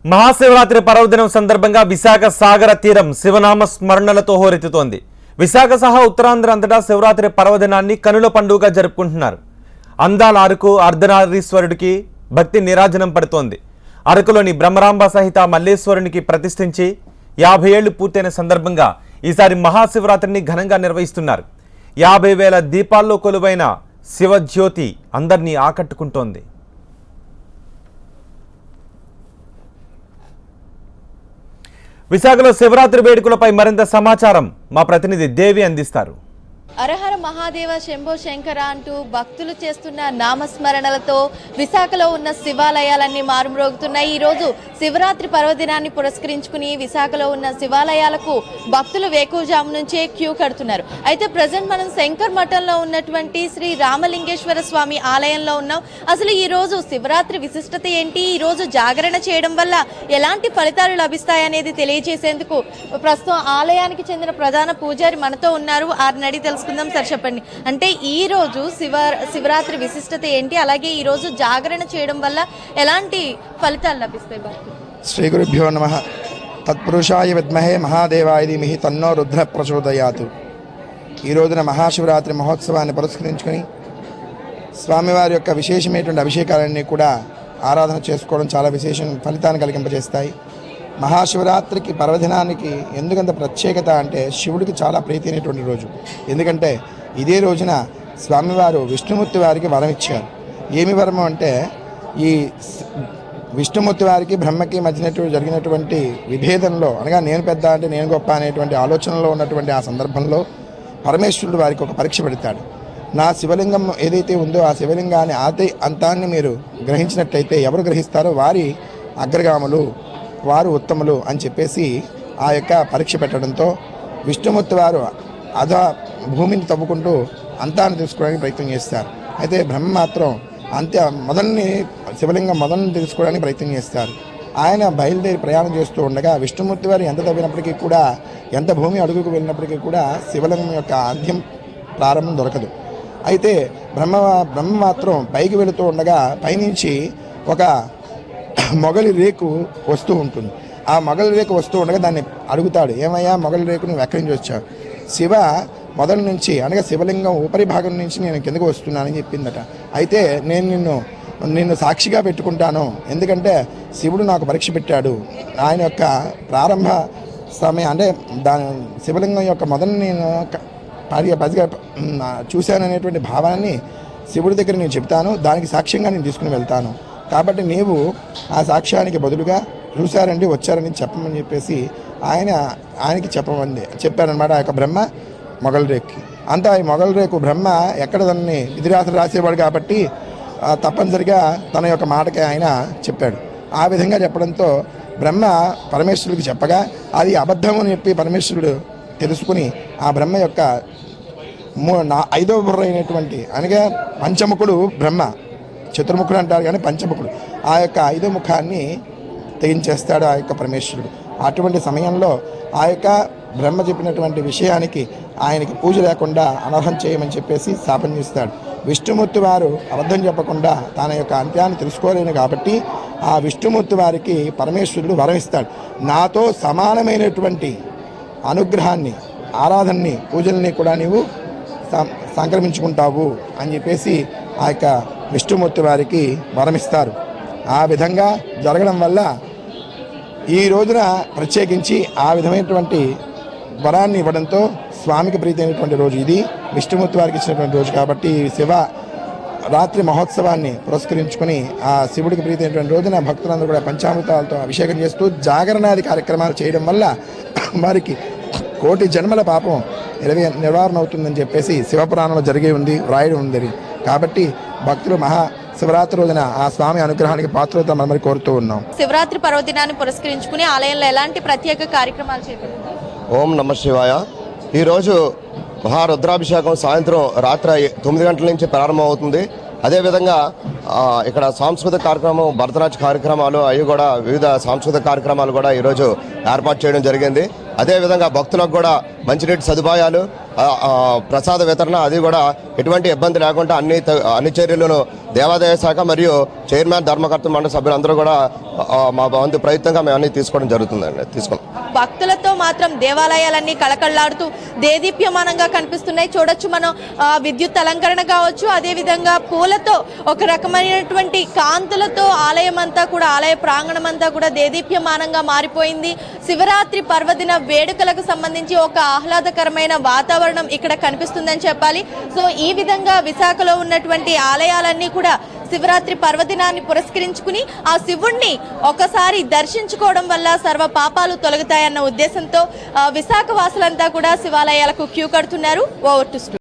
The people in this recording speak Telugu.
మహాశివరాత్రి పర్వదినం సందర్భంగా విశాఖ సాగర తీరం శివనామ స్మరణలతో హోరెత్తుతోంది. విశాఖ సహా ఉత్తరాంధ్ర అంతటా శివరాత్రి పర్వదినాన్ని కనుల పండుగగా జరుపుకుంటున్నారు. అందాల అరకు అర్ధనారీశ్వరుడికి భక్తి నీరాజనం పడుతోంది. అరకులోని బ్రహ్మరాంబ సహిత మల్లేశ్వరునికి ప్రతిష్ఠించి 50 ఏళ్లు పూర్తయిన సందర్భంగా ఈసారి మహాశివరాత్రిని ఘనంగా నిర్వహిస్తున్నారు. 50,000 దీపాల్లో కొలువైన శివజ్యోతి అందరినీ ఆకట్టుకుంటోంది. విశాఖలో శివరాత్రి వేడుకలపై మరింత సమాచారం మా ప్రతినిధి దేవి అందిస్తారు. అరహర మహాదేవ శంభో శంకర అంటూ భక్తులు చేస్తున్న నామస్మరణలతో విశాఖలో ఉన్న శివాలయాలన్నీ మారుమ్రోగుతున్నాయి. ఈరోజు శివరాత్రి పర్వదినాన్ని పురస్కరించుకుని విశాఖలో ఉన్న శివాలయాలకు భక్తులు వేకువజాము నుంచే క్యూ కడుతున్నారు. అయితే ప్రజెంట్ మనం శంకర్ మఠంలో ఉన్నటువంటి శ్రీ రామలింగేశ్వర స్వామి ఆలయంలో ఉన్నాం. అసలు ఈ రోజు శివరాత్రి విశిష్టత ఏంటి, ఈ రోజు జాగరణ చేయడం వల్ల ఎలాంటి ఫలితాలు లభిస్తాయనేది తెలియజేసేందుకు ప్రస్తుతం ఆలయానికి చెందిన ప్రధాన పూజారి మనతో ఉన్నారు. ఆర్నడి తెలుసుకుందాం. సార్ చెప్పండి, అంటే ఈ రోజు శివరాత్రి విశిష్టత ఏంటి, అలాగే ఈ రోజు జాగరణ చేయడం వల్ల ఎలాంటి ఫలితాలు లభిస్తాయి? శ్రీ గురుభ్యో నమః. తత్పురుషాయ విద్మహే మహాదేవాయ ధీమహి తన్నో రుద్ర ప్రచోదయాతు. ఈ రోజున మహాశివరాత్రి మహోత్సవాన్ని పురస్కరించుకొని స్వామివారి యొక్క విశేషమైనటువంటి అభిషేకాలన్నీ కూడా ఆరాధన చేసుకోవడం చాలా విశేషం ఫలితాన్ని కలిగింపజేస్తాయి. మహాశివరాత్రికి పర్వదినానికి ఎందుకంత ప్రత్యేకత అంటే శివుడికి చాలా ప్రీతి అయినటువంటి రోజు. ఎందుకంటే ఇదే రోజున స్వామివారు విష్ణుమూర్తి వారికి వరం ఇచ్చారు. ఏమి వరము అంటే, ఈ విష్ణుమూర్తి వారికి బ్రహ్మకి మధ్య జరిగినటువంటి విభేదంలో, అనగా నేను పెద్ద అంటే నేను గొప్ప అనేటువంటి ఆలోచనలో ఉన్నటువంటి ఆ సందర్భంలో పరమేశ్వరుడు వారికి ఒక పరీక్ష పెడతాడు. నా శివలింగం ఏదైతే ఉందో ఆ శివలింగాన్ని ఆది అంతాన్ని మీరు గ్రహించినట్లయితే ఎవరు గ్రహిస్తారో వారి అగ్రగాములు, వారు ఉత్తములు అని చెప్పేసి ఆ యొక్క పరీక్ష పెట్టడంతో విష్ణుమూర్తి వారు భూమిని తవ్వుకుంటూ అంతాన్ని తెలుసుకోవడానికి ప్రయత్నం చేస్తారు. అయితే బ్రహ్మ మాత్రం మొదలని శివలింగం మొదలని తెలుసుకోవడానికి ప్రయత్నం చేస్తారు. ఆయన బయలుదేరి ప్రయాణం చేస్తూ ఉండగా విష్ణుమూర్తి వారు ఎంత తవ్వినప్పటికీ కూడా, ఎంత భూమి అడుగుకు వెళ్ళినప్పటికీ కూడా శివలింగం యొక్క ఆద్యం ప్రారంభం దొరకదు. అయితే బ్రహ్మ మాత్రం పైకి వెళుతూ ఉండగా పైనుంచి ఒక మొగలి రేకు వస్తూ ఉంటుంది. ఆ మొగలి రేకు వస్తూ ఉండగా దాన్ని అడుగుతాడు, ఏమయ్యా మొగలి రేకు నువ్వు ఎక్కడి నుంచి వచ్చావు? శివ మొదల నుంచి, అనగా శివలింగం ఉపరి భాగం నుంచి నేను కిందకు వస్తున్నానని చెప్పిందట. అయితే నేను నిన్ను సాక్షిగా పెట్టుకుంటాను, ఎందుకంటే శివుడు నాకు పరీక్ష పెట్టాడు. ఆయన యొక్క ప్రారంభ సమయం అంటే శివలింగం యొక్క మొదలు నేను పదిగా చూశాననేటువంటి భావాన్ని శివుడి దగ్గర నేను చెప్తాను, దానికి సాక్ష్యంగా నేను తీసుకుని వెళ్తాను. కాబట్టి నీవు ఆ సాక్ష్యానికి బదులుగా చూశారండి వచ్చారని చెప్పమని చెప్పేసి ఆయనకి చెప్పారనమాట. ఆ యొక్క బ్రహ్మ మొగల్ రేకుకి. అంతా ఈ మొగల్ రేకు బ్రహ్మ ఎక్కడ దాన్ని విధిరాత్రి రాసేవాడు కాబట్టి తప్పనిసరిగా తన యొక్క మాటకి ఆయన చెప్పాడు. ఆ విధంగా చెప్పడంతో బ్రహ్మ పరమేశ్వరుడికి చెప్పగా అది అబద్ధం అని చెప్పి పరమేశ్వరుడు తెలుసుకుని ఆ బ్రహ్మ యొక్క 5వ బుర్ర అయినటువంటి, అనగా పంచముఖుడు బ్రహ్మ, చతుర్ముఖుడు అంటారు కానీ పంచముఖుడు, ఆ యొక్క 5వ ముఖాన్ని తెగించేస్తాడు ఆ యొక్క పరమేశ్వరుడు. అటువంటి సమయంలో ఆ యొక్క బ్రహ్మ చెప్పినటువంటి విషయానికి ఆయనకి పూజ లేకుండా అనర్హం చేయమని చెప్పేసి శాపం చేస్తాడు. విష్ణుమూర్తి వారు అబద్ధం చెప్పకుండా తన యొక్క అంత్యాన్ని తెలుసుకోలేను కాబట్టి ఆ విష్ణుమూర్తి వారికి పరమేశ్వరుడు వరం ఇస్తాడు, నాతో సమానమైనటువంటి అనుగ్రహాన్ని, ఆరాధనని, పూజల్ని కూడా నీవు సంక్రమించుకుంటావు అని చెప్పేసి ఆ యొక్క విష్ణుమూర్తి వారికి వరమిస్తారు. ఆ విధంగా జరగడం వల్ల ఈ రోజున ప్రత్యేకించి ఆ విధమైనటువంటి వరాన్ని ఇవ్వడంతో స్వామికి ప్రీతి అయినటువంటి రోజు ఇది, విష్ణుమూర్తి వారికి ఇచ్చినటువంటి రోజు. కాబట్టి శివ రాత్రి మహోత్సవాన్ని పురస్కరించుకొని ఆ శివుడికి ప్రీతి అయినటువంటి రోజున భక్తులందరూ కూడా పంచామృతాలతో అభిషేకం చేస్తూ జాగరణాది కార్యక్రమాలు చేయడం వల్ల వారికి కోటి జన్మల పాపం నివారణ అవుతుందని చెప్పేసి శివపురాణంలో జరిగే ఉంది, వ్రాయడం ఉంది. కాబట్టి భక్తులు శివరాత్రి రోజున ఆ స్వామి అనుగ్రహానికి పాత్రత మనం కోరుతూ ఉన్నాం. శివరాత్రి పర్వదినాన్ని పురస్కరించుకుని ఆలయంలో ఎలాంటి ప్రత్యేక కార్యక్రమాలు చేపట్టారు? ఓం నమ శివాయ. ఈరోజు మహారుద్రాభిషేకం సాయంత్రం రాత్రి 9 గంటల నుంచి ప్రారంభం అవుతుంది. అదేవిధంగా ఇక్కడ సాంస్కృతిక కార్యక్రమం, భరతనాట్య కార్యక్రమాలు, అవి కూడా వివిధ సాంస్కృతిక కార్యక్రమాలు కూడా ఈరోజు ఏర్పాటు చేయడం జరిగింది. అదేవిధంగా భక్తులకు కూడా మంచినీటి సదుపాయాలు, ప్రసాద వితరణ అది కూడా ఎటువంటి ఇబ్బంది లేకుండా అన్ని చర్యలను దేవాదాయ శాఖ మరియు చైర్మన్ ధర్మకర్త మండలి సభ్యులందరూ కూడా మా వంతు ప్రయత్నంగా మేము అన్ని తీసుకోవడం జరుగుతుందండి. భక్తులతో మాత్రం దేవాలయాలన్నీ కళకళలాడుతూ దేదీప్యమానంగా కనిపిస్తున్నాయి. చూడొచ్చు మనం విద్యుత్ అలంకరణ కావచ్చు, అదే విధంగా పూలతో ఒక రకమైనటువంటి కాంతులతో ఆలయం అంతా కూడా, ఆలయ ప్రాంగణం అంతా కూడా దేదీప్యమానంగా మారిపోయింది. శివరాత్రి పర్వదిన వేడుకలకు సంబంధించి ఒక ఆహ్లాదకరమైన వాతావరణం ఇక్కడ కనిపిస్తుందని చెప్పాలి. సో ఈ విధంగా విశాఖలో ఉన్నటువంటి ఆలయాలన్నీ కూడా శివరాత్రి పర్వదినాన్ని పురస్కరించుకుని ఆ శివుణ్ణి ఒకసారి దర్శించుకోవడం వల్ల సర్వ పాపాలు తొలగుతాయన్న ఉద్దేశంతో విశాఖ వాసులంతా కూడా శివాలయాలకు క్యూ కడుతున్నారు. Over to